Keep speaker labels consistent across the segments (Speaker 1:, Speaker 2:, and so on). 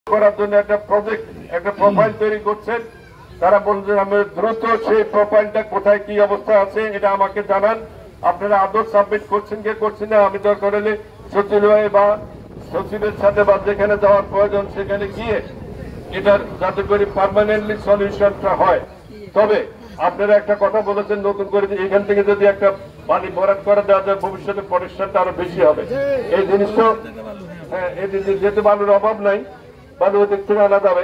Speaker 1: করার জন্য একটা প্রজেক্ট, একটা প্রোফাইল তৈরি করছেন। তারা বলছেন আমি দ্রুত সেই প্রোফাইলটা কোথায় কি অবস্থা আছে এটা আমাকে জানান। আপনারা আদৌ সাবমিট করছেন কি করছেন না, আমি দরকার হলে সচিবালয় বা সচিবের সাথে বা যেখানে যাওয়ার প্রয়োজন সেখানে গিয়ে এটার যাতে করে পার্মানেন্টলি সলিউশনটা হয়। তবে আপনারা একটা কথা বলেছেন নতুন করে যে এখান থেকে যদি একটা পানি বরাদ করে দেওয়া যায় ভবিষ্যতে প্রোটেকশনটা আরো বেশি হবে। এই জিনিসটা হ্যাঁ, এই যেহেতু বালুর অভাব নাই, বালু ওদিক থেকে আনা যাবে,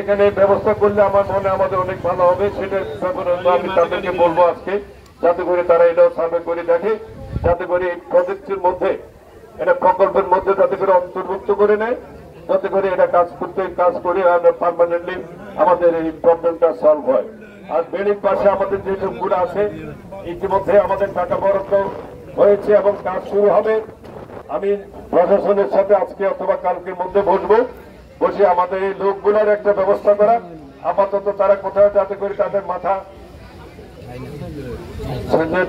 Speaker 1: এখানে ব্যবস্থা করলে আমার মনে আমাদের অনেক ভালো হবে। সেটার ব্যাপারে আমি তাদেরকে বলবো আজকে, যাতে করে তারা এটাও সার্ভে করে দেখে, যাতে করে এই প্রজেক্টের মধ্যে এটা প্রকল্পের মধ্যে যাতে করে অন্তর্ভুক্ত করে নেয়, যাতে করে এটা কাজ করে আমরা পার্মানেন্টলি আমাদের এই প্রবলেমটা সলভ হয়। আর বেড়ির পাশে আমাদের যে লোকগুলো আছে ইতিমধ্যে আমাদের টাকা বরাদ্দ হয়েছে এবং কাজ শুরু হবে। আমি প্রশাসনের সাথে আজকে অথবা কালকের মধ্যে বসে আমাদের এই লোকগুলোর একটা ব্যবস্থা করা, আপাতত তারা কোথাও যাতে করে তাদের মাথা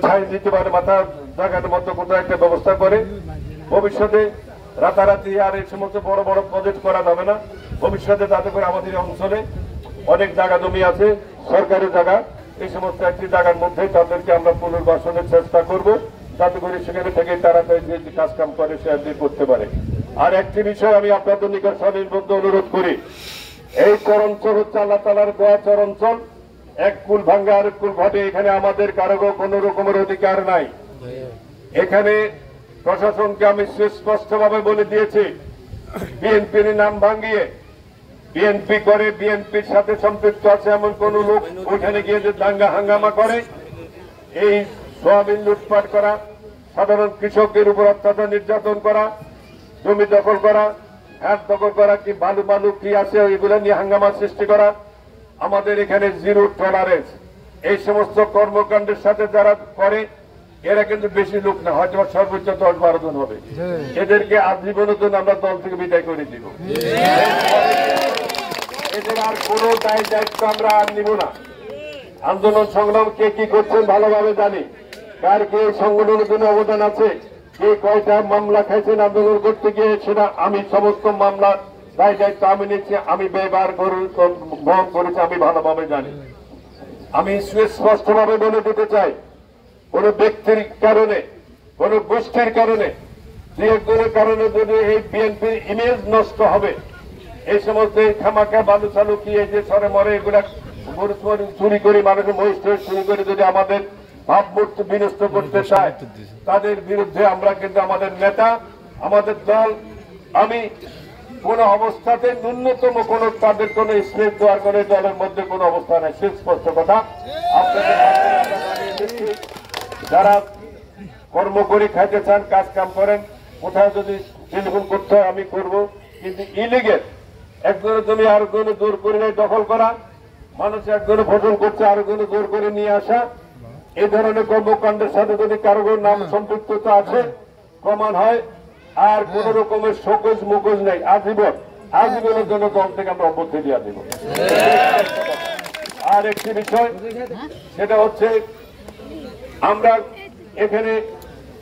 Speaker 1: ছাই দিতে পারে, মাথা জায়গার মতো কোথাও একটা ব্যবস্থা করে। ভবিষ্যতে রাতারাতি আর এই সমস্ত বড় বড় প্রজেক্ট করা যাবে না। ভবিষ্যতে যাতে করে আমাদের অঞ্চলে অনেক জায়গা জমি আছে, সরকারি জায়গা, এই সমস্ত একটি জায়গার মধ্যে তাদেরকে আমরা পুনর্বাসনের চেষ্টা করব, যাতে করে সেখানে থেকে তারা যে কাজ কাম করে সে করতে পারে। আর একটি বিষয় আমি আপনাদের নিকট সনির্বদ্ধ অনুরোধ করি, এই চরাঞ্চল হচ্ছে আল্লাহ তাআলার দোয়া চরাঞ্চল। এক কুল ভাঙ্গা আরেক কুল ঘটে, এখানে আমাদের কারো কোনো রকমের অধিকার নাই। এখানে প্রশাসনকে আমি সুস্পষ্টভাবে বলে দিয়েছি, বিএনপির নাম ভাঙিয়ে বিএনপি করে, বিএনপির সাথে সম্পৃক্ত আছে এমন কোন লোক ওখানে গিয়ে যে দাঙ্গা হাঙ্গামা করে, এই সোয়াবিন লুটপাট করা, সাধারণ কৃষকের উপর অত্যাচার নির্যাতন করা, জমি দখল করা, হাত দখল করা, কি বালু কি আছে এগুলো নিয়ে হাঙ্গামা সৃষ্টি করা, আমাদের এখানে জিরো টলারেন্স। এই সমস্ত কর্মকাণ্ডের সাথে যারা করে এরা কিন্তু বেশি লোক না, হয়তো সর্বোচ্চ 10-12 জন হবে। এদেরকে আজীবনের জন্য আমরা দল থেকে বিদায় করে দিব। এদের আর কোনো দায় দায়িত্ব আমরা আর নিব না। আন্দোলন সংগ্রাম কে কি করছেন ভালোভাবে জানি, কার কে সংগঠনের জন্য অবদান আছে, কে কয়টা মামলা খাইছেন আন্দোলন করতে গিয়ে, সেটা আমি সমস্ত মামলা দায় দায়িত্ব আমি নিচ্ছি, আমি ব্যবহার বহন করেছি, আমি ভালোভাবে জানি। আমি সুস্পষ্টভাবে বলে দিতে চাই, কোন ব্যক্তির কারণে, কোন গোষ্ঠীর কারণে, যে একজনের কারণে যদি এই বিএনপির ইমেজ নষ্ট হবে, এই সমস্ত খামাখা বালু চালু কি এই যে সরে মরে এগুলা চুরি করে মানুষের মহিষ চুরি করে যদি আমাদের ভাবমূর্তি বিনষ্ট করতে চায়, তাদের বিরুদ্ধে আমরা কিন্তু আমাদের নেতা, আমাদের দল, আমি কোন অবস্থাতে ন্যূনতম কোন তাদের কোন স্পেস দেওয়ার করে দলের মধ্যে কোন অবস্থা নেই। সুস্পষ্ট কথা আপনাদের যারা কর্ম করে খাইতে চান, কাজ কাম করেন, কোথাও যদি টেলিফোন করতে হয় আমি করব, কিন্তু ইলিগেল একজনের জমি আরেকজনে জোর করে দখল করা, মানুষ একজনে ফসল করছে আরেকজনে জোর করে নিয়ে আসা, এই ধরনের কর্মকাণ্ডের সাথে যদি কারো নাম সম্পৃক্ততা আছে প্রমাণ হয়, আর কোন রকমের শোকজ মুকজ নেই, আজীবনের জন্য দল থেকে আমরা অব্যাহতি দিয়ে দেব। আর একটি বিষয়, সেটা হচ্ছে আমরা এখানে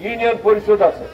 Speaker 1: ইউনিয়ন পরিষদ আছে,